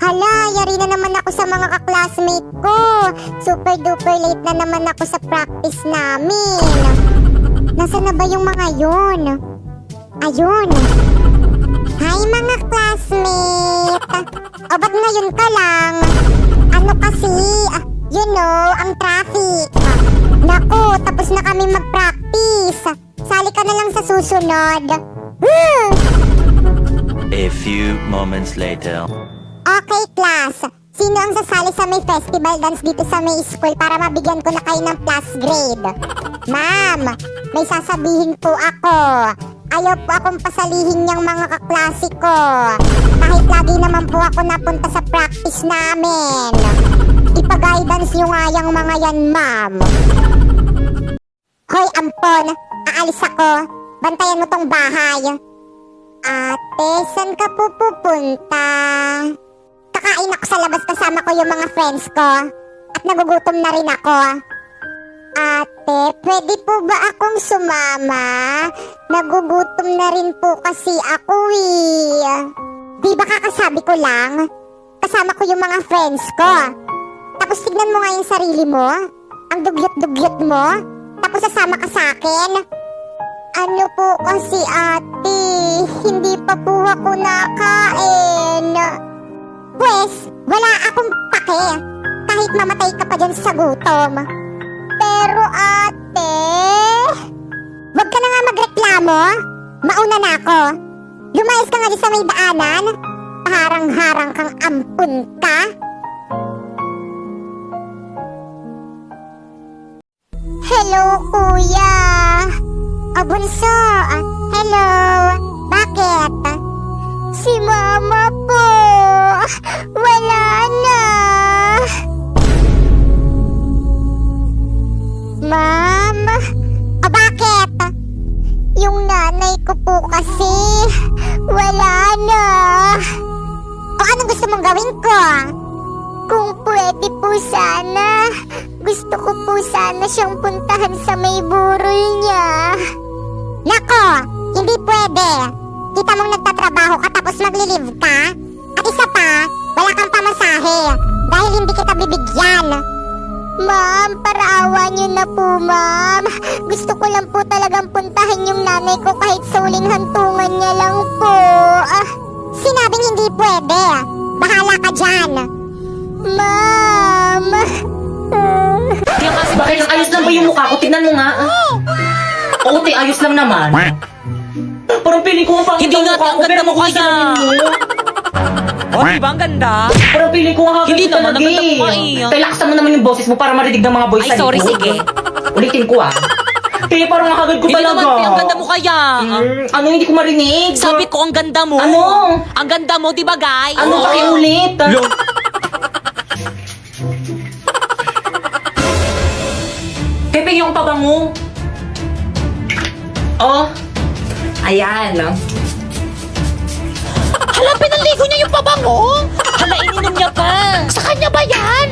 Hala, yari na naman ako sa mga kaklasmate ko. Super duper late na naman ako sa practice namin. Nasaan na ba yung mga yun? Ayun. Hi mga classmate. O ba't ngayon ka lang? Ano kasi, ang traffic. Naku, tapos na kami mag-practice. Sali ka na lang sa susunod. Woo! A few moments later. Okay, class. Sino ang sasali sa may festival dance dito sa may school para mabigyan ko na kayo ng plus grade? Ma'am, may sasabihin po ako. Ayaw po akong pasalihin niyang mga kaklase ko. Kahit lagi naman po ako napunta sa practice namin. Ipa-guidance niyo nga yung mga yan, ma'am. Hoy, ampon. Aalis ako. Bantayan mo tong bahay. Ate, saan ka po pupunta? Kakain ako sa labas kasama ko yung mga friends ko. At nagugutom na rin ako. Ate, pwede po ba akong sumama? Nagugutom na rin po kasi ako Di ba kakasabi ko lang? Kasama ko yung mga friends ko. Tapos tignan mo nga yung sarili mo. Ang dugyot-dugyot mo. Tapos sasama ka sa akin. Ano po kasi ate, hindi pa po ako nakain. Pwes, wala akong pake. Kahit mamatay ka pa dyan sa gutom. Pero ate, wag ka na nga magreklamo. Mauna na ako. Lumayas ka nga di sa may daanan. Harang-harang kang ampun ka. Hello, kuya. Bunso. Hello. Bakit? Si mama po. Wala na. Ma'am? Bakit? Yung nanay ko po kasi wala na. O anong gusto mong gawin ko? Kung pwede po sana, gusto ko po sana siyang puntahan sa may burol niya. Nako, hindi pwede. Kita mong nagtatrabaho ka tapos maglilive ka. At isa pa, wala kang pamasahe dahil hindi kita bibigyan. Ma'am, paraawa niyo na po, ma'am. Gusto ko lang po talagang puntahan yung nanay ko kahit sa uling hantungan niya lang po. Sinabing hindi pwede. Bahala ka dyan. Ma'am. Kaya kasi bakit ang ayos lang ba yung mukha ko? Tignan mo nga. Oo, te, ayos lang naman. Parang piling ko ang pangit Hindi ang nga, mukha ang ko. ganda mo mukha kaya. Oh, di ba ang ganda? Parang piling ko ang hagod Hindi ko naman, talaga ang ganda mo nga eh. Te, laksan mo naman yung boses mo para marinig ng mga boys Ay, sa sorry, likod. sige. Ulitin ko Te, parang ang hagod ko Hindi talaga. naman, ang ganda mo kaya. Ano, hindi ko marinig? Sabi ko, ang ganda mo. Ano? Ang ganda mo, di ba, guys? Ano, pakiulit? Pepe, yung pabango. Oh. Ayan. Hala, pinaligo niya yung pabango. Hala, ininom niya pa. Sa kanya ba yan?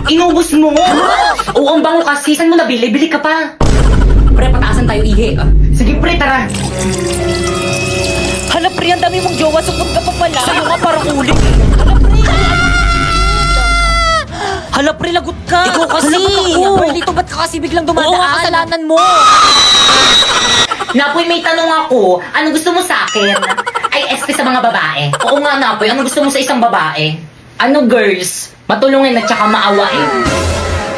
Inubos mo? Oo, ang bango kasi. Saan mo nabili? Bili ka pa. Pre, pataasan tayo, ihi. Sige, pre, tara. Hala, pre, ang dami mong jowa. Sukot ka pa pala. Sa'yo nga parang uling. Hala, pre. Hala, pre, lagot ka. Ikaw kasi. Pre, dito ba't ka kasi biglang dumadaan? Oo, kasalanan mo. Napoy, may tanong ako. Ano gusto mo sa akin? Ay, este sa mga babae. Oo nga, Napoy. Ano gusto mo sa isang babae? Ano, girls? Matulungin at saka maawain.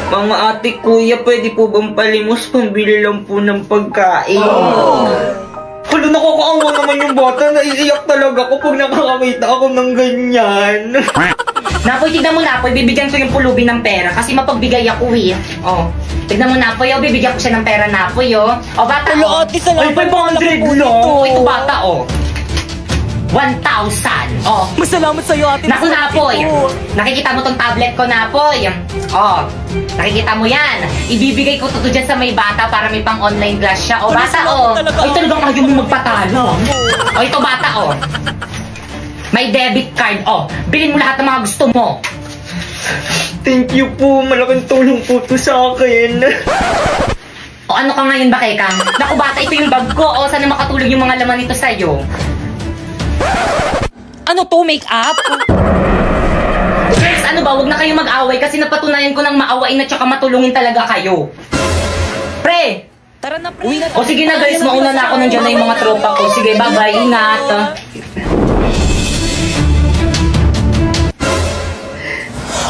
Mga ate, kuya, pwede po bang palimos pambili lang po ng pagkain? Hala, nakakaawa naman yung bata. Naiiyak talaga ako pag nakakamita ako ng ganyan. Napoy, tignan mo, Napoy. Bibigyan ko yung pulubi ng pera kasi mapagbigay ako Oh. Tignan mo, Napoy. Bibigyan ko siya ng pera, Napoy, O, bata, Hala, ate, salamat. Ay, 500 lang. Ito, bata, 1,000. Masalamat sa'yo, ate. Naku, Napoy. Nakikita mo tong tablet ko, Napoy. Nakikita mo yan. Ibibigay ko to dyan sa may bata para may pang online class siya. Bata, salamat talaga. Ay, talagang ayaw mo magpatalo. Ito, bata, May debit card, Bilhin mo lahat ng mga gusto mo. Thank you po. Malaking tulong po to sa akin. O ano ka ngayon, Bakekang? Naku bata, ito yung bag ko. O sana makatulog yung mga laman nito sa'yo. Ano to, make-up? Girls, ano ba? Huwag na kayong mag-away kasi napatunayan ko ng maawain at saka matulungin talaga kayo. Pre! Tara na, pre. O sige na guys, mauna na ako, nandiyan na yung mga tropa ko. Sige, bye-bye, ingat.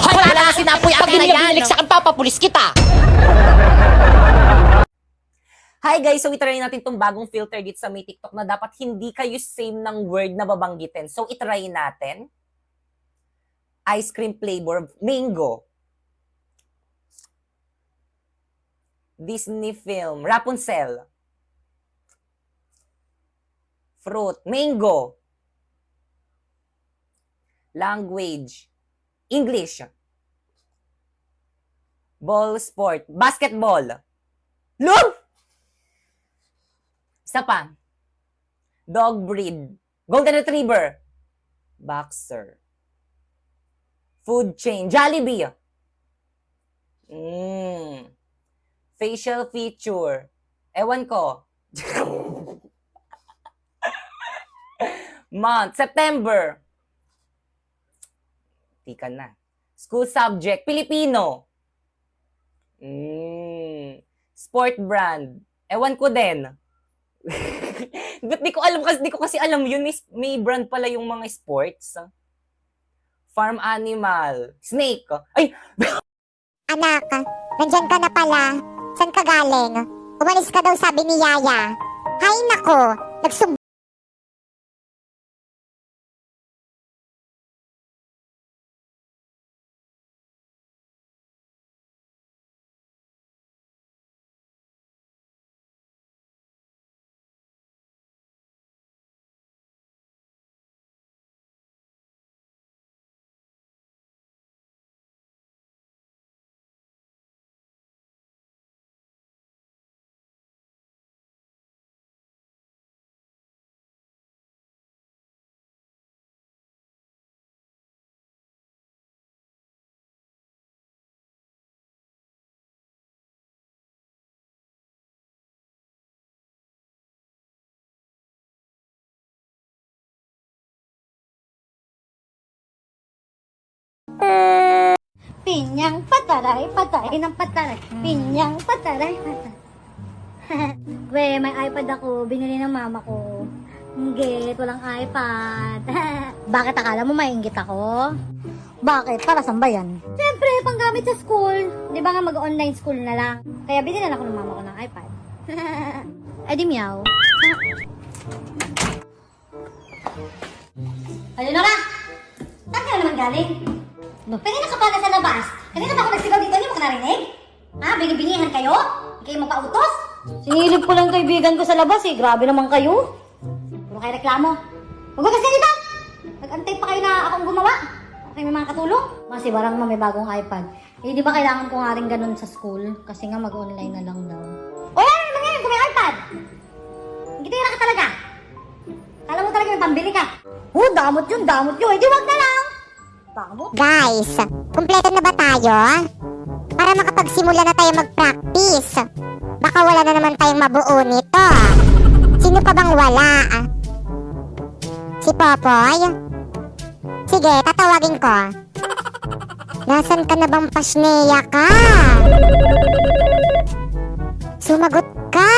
Hoy, wala na sinapoy akin na yan. Pag sa papapulis kita. Hi guys, so itry natin tong bagong filter dito sa may TikTok na dapat hindi kayo same ng word na babanggitin. So itry natin. Ice cream flavor, mango. Disney film, Rapunzel. Fruit, mango. Language, English. Ball sport, basketball. Look! Isa pa. Dog breed. Golden retriever. Boxer. Food chain. Jollibee. Facial feature. Ewan ko. Month. September. Tika na. School subject. Filipino. Sport brand. Ewan ko din. Ba't di ko kasi alam yun. May brand pala yung mga sports. Farm animal. Snake. Ay! Anak, nandyan ka na pala. San ka galing? Umalis ka daw sabi ni Yaya. Hay nako, Pinyang pataray, pataray ng pataray. Pinyang pataray, pataray. We, may iPad ako. Binili ng mama ko. Inggit, walang iPad. Bakit akala mo mainggit ako? Bakit? Para saan ba yan? Siyempre, panggamit sa school. Di ba nga mag-online school na lang? Kaya binilan ako ng mama ko ng iPad. Ay di meow. Ano na ka? Saan ka na naman galing? Kanina ka pa na sa labas. Kanina pa ako nagsigaw dito, hindi mo ka narinig? Ha? Binibingihan kayo? Hindi kayo magpautos? Sinilip ko lang kaibigan ko sa labas eh. Grabe naman kayo. Puro kayo reklamo. Magbukas ka dito! Nag-antay pa kayo na akong gumawa. Okay, may mga katulong. Kasi barang may bagong iPad. Eh, di ba kailangan ko nga rin ganun sa school? Kasi nga mag-online na lang daw. O yan! Ano ngayon kung may iPad? Hindi tayo ka talaga. Kala mo talaga may pambili ka. Oh, damot yun. Eh, di wag na lang. guys, kumpleto na ba tayo? Para makapagsimula na tayo mag-practice. Baka wala na naman tayong mabuo nito. Sino pa bang wala? Si Popoy? Sige, tatawagin ko. Nasaan ka na bang pasneya ka? Sumagot ka!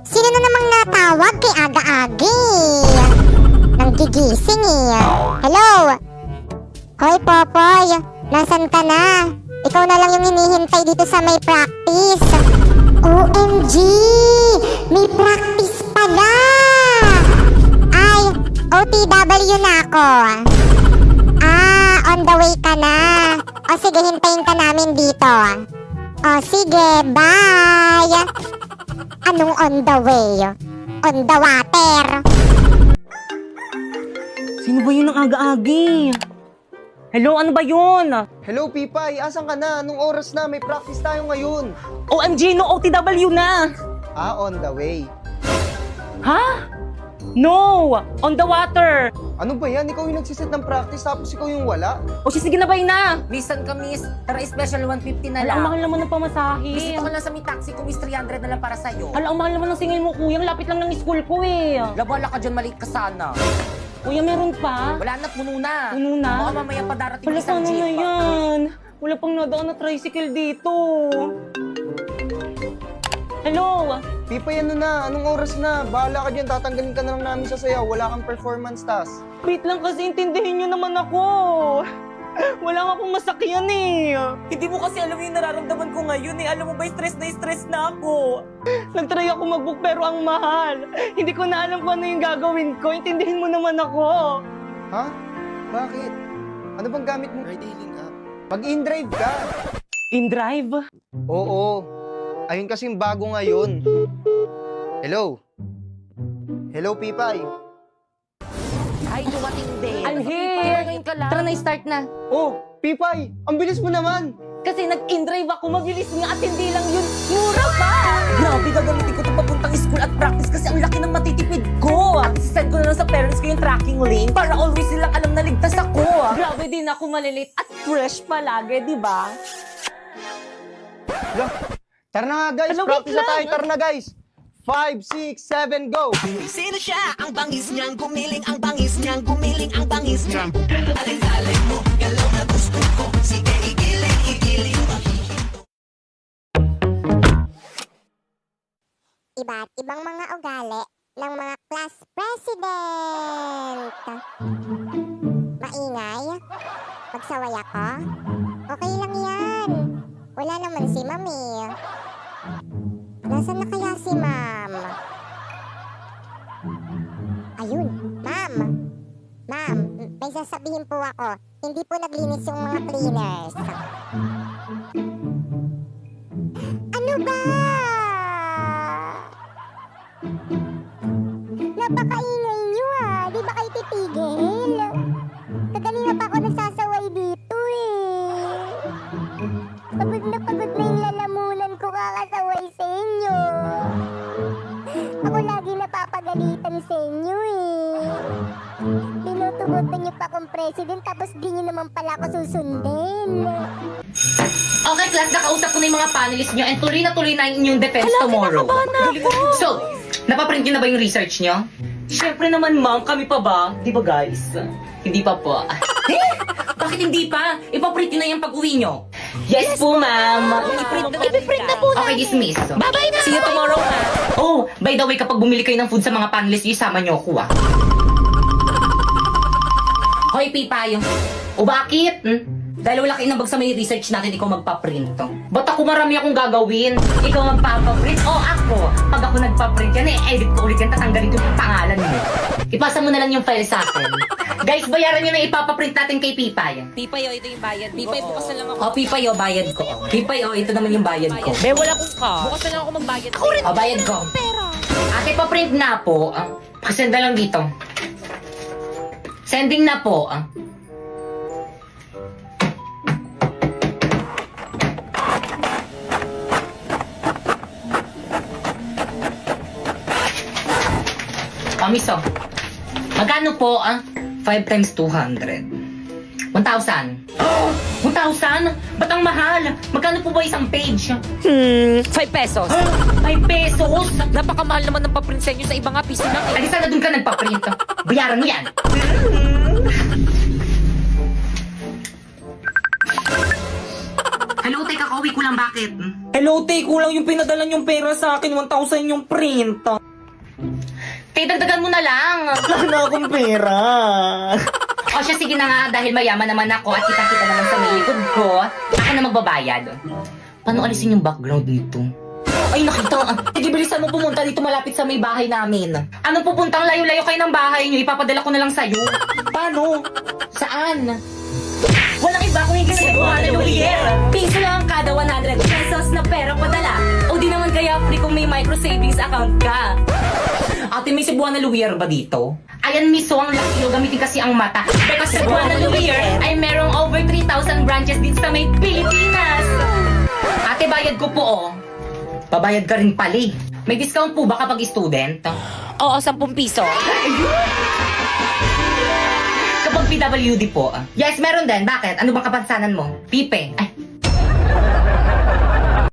Sino na namang natawag kay aga-agi? Nanggigising eh. Hello? Hoy Popoy, nasan ka na? Ikaw na lang yung hinihintay dito sa may practice. OMG! May practice pala! Ay, OTW na ako. On the way ka na. O sige, hintayin ka namin dito. O sige, bye! Anong on the way? On the water. Sino ba yun ang aga-agi? Hello, ano ba yun? Hello, Pipay! Asan ka na? Anong oras na? May practice tayo ngayon. OMG, no OTW na! On the way. Ha? No! On the water! Ano ba yan? Ikaw yung nagsiset ng practice tapos ikaw yung wala? O sige na bay na! Listen ka, miss. Tara, special 150 na lang. Ang mahal naman ng pamasahe. Bisita ko lang sa may taxi ko, miss. 300 na lang para sa'yo. Ang mahal naman ng singil mo, kuya. Ang lapit lang ng school ko eh. Labala ka dyan, maliit ka sana. Kuya, meron pa? Wala na, puno na. Puno na? Baka mamaya pa darating Wala, isang paano jeep. na yan? Wala pang nadaan na tricycle dito. Hello? Pipay, ano na? Anong oras na? Bahala ka dyan. Tatanggalin ka na lang namin sa sayaw. Wala kang performance task. Wait lang kasi intindihin nyo naman ako. Wala nga akong masakyan eh. Hindi mo kasi alam yung nararamdaman ko ngayon eh. Alam mo ba, stress na ako. Nagtry ako mag-book pero ang mahal. Hindi ko na alam kung ano yung gagawin ko. Intindihin mo naman ako. Ha? Bakit? Ano bang gamit mo? Ride-hailing app. Mag-in-drive ka. In-drive? Oo. Ayun kasing bago ngayon. Hello? Hello, Pipay? Ay, dumating din. I'm here. Ngayon ka lang. Tara na, start na. Oh, Pipay! Ang bilis mo naman! Kasi nag-in-drive ako, mabilis nga at hindi lang yun. Mura pa! Grabe, gagamitin ko ito papuntang school at practice kasi ang laki ng matitipid ko. At send ko na lang sa parents ko yung tracking link para always silang alam na ligtas ako. Grabe din ako malilate at fresh palagi, di ba? Lah, tara na nga, guys! Ano, wait Practice na lang. tayo! Tara na, guys! 5, 6, 7, go! Sino siya? Ang bangis niyang gumiling, ang bangis niyang gumiling, ang bangis niyang alin-alin mo, galaw na gusto ko. Sige, igiling, igiling. Iba't ibang mga ugali ng mga class president. Maingay? Magsaway ako? Okay lang yan. Wala naman si Mami. Nasaan na kaya si Ma'am? Ayun, Ma'am. Ma'am, may sasabihin po ako. Hindi po naglinis yung mga cleaners. Ano ba? Napakaingay nyo ah. Di ba kayo titigil? Kaganina pa ako nagsasaway dito eh. Pagod na yung lalamunan ko kakasaway sa inyo. Ako lagi napapagalitan sa inyo eh. Tinutugutan niyo pa akong president tapos di niyo naman pala ako susundin. Okay, class, nakausap ko na yung mga panelists nyo and tuloy na yung inyong defense tomorrow. So, napaprint nyo na ba yung research nyo? Siyempre naman, ma'am. Kami pa ba? Di ba, guys? Hindi pa po. Bakit hindi pa? Ipaprint nyo na yung pag-uwi nyo. Yes po, ma'am. Ipiprint na po. Okay, dismiss. Bye-bye na! See you tomorrow, ha? Oh, by the way, kapag bumili kayo ng food sa mga panelists, isama nyo ako, ah. Hoy, Pipay. O bakit? Dahil wala kayo nabag sa may research natin, ikaw magpa-print. Ba't ako marami akong gagawin? Ikaw magpapaprint o ako? Pag ako nagpaprint yan, edit ko ulit yan, tatanggalin ko yung pangalan mo. Ipasa mo na lang yung file sa akin. Guys, bayaran nyo na ipapaprint natin kay Pipay. Pipay, ito yung bayad. Pipay, bukas na lang ako. O, Pipay, bayad ko. Pipay, ito naman yung bayad ko. Be, wala kong ka. Bukas na lang ako magbayad. Ako rin. O, bayad ko. Ate, paprint na po. Pakisend na lang dito. Sending na po. Miso. Magkano po, 5 times 200. 1,000. Oh, 1,000? Ba't ang mahal? Magkano po ba isang page? 5 pesos. 5 pesos? Napakamahal naman ng paprint sa inyo sa iba nga piso lang eh. Ay, sana dun ka nagpa-print. Bayaran mo yan. Hello, teka, kauwi ko lang. Bakit? Hello, te. Kulang yung pinadala yung pera sa akin. 1,000 yung print. Kaya dagdagan mo na lang. Wala na akong pera. O siya, sige na nga, dahil mayaman naman ako at kita-kita naman sa may likod ko, ako na magbabayad. Paano alisin yung background nito? Ay, nakita. Sige, bilisan mo pumunta dito malapit sa may bahay namin. Anong pupuntang layo-layo kayo ng bahay niyo? Ipapadala ko na lang sa'yo. Paano? Saan? Walang iba kung hindi sa Hallelujah. Piso lang kada 100 pesos na pera padala. O di naman kaya free kung may micro savings account ka. Ate, may Cebuana Lumiere ba dito? Ayan, miso, ang laki nyo. Gamitin kasi ang mata. Because Cebuana Lumiere ay merong over 3,000 branches din sa may Pilipinas. Ate, bayad ko po, oh. Babayad ka rin pali. May discount po ba kapag student? Oo, 10 piso. Kapag PWD po? Yes, meron din. Bakit? Ano bang kapansanan mo? Pipe. Ay.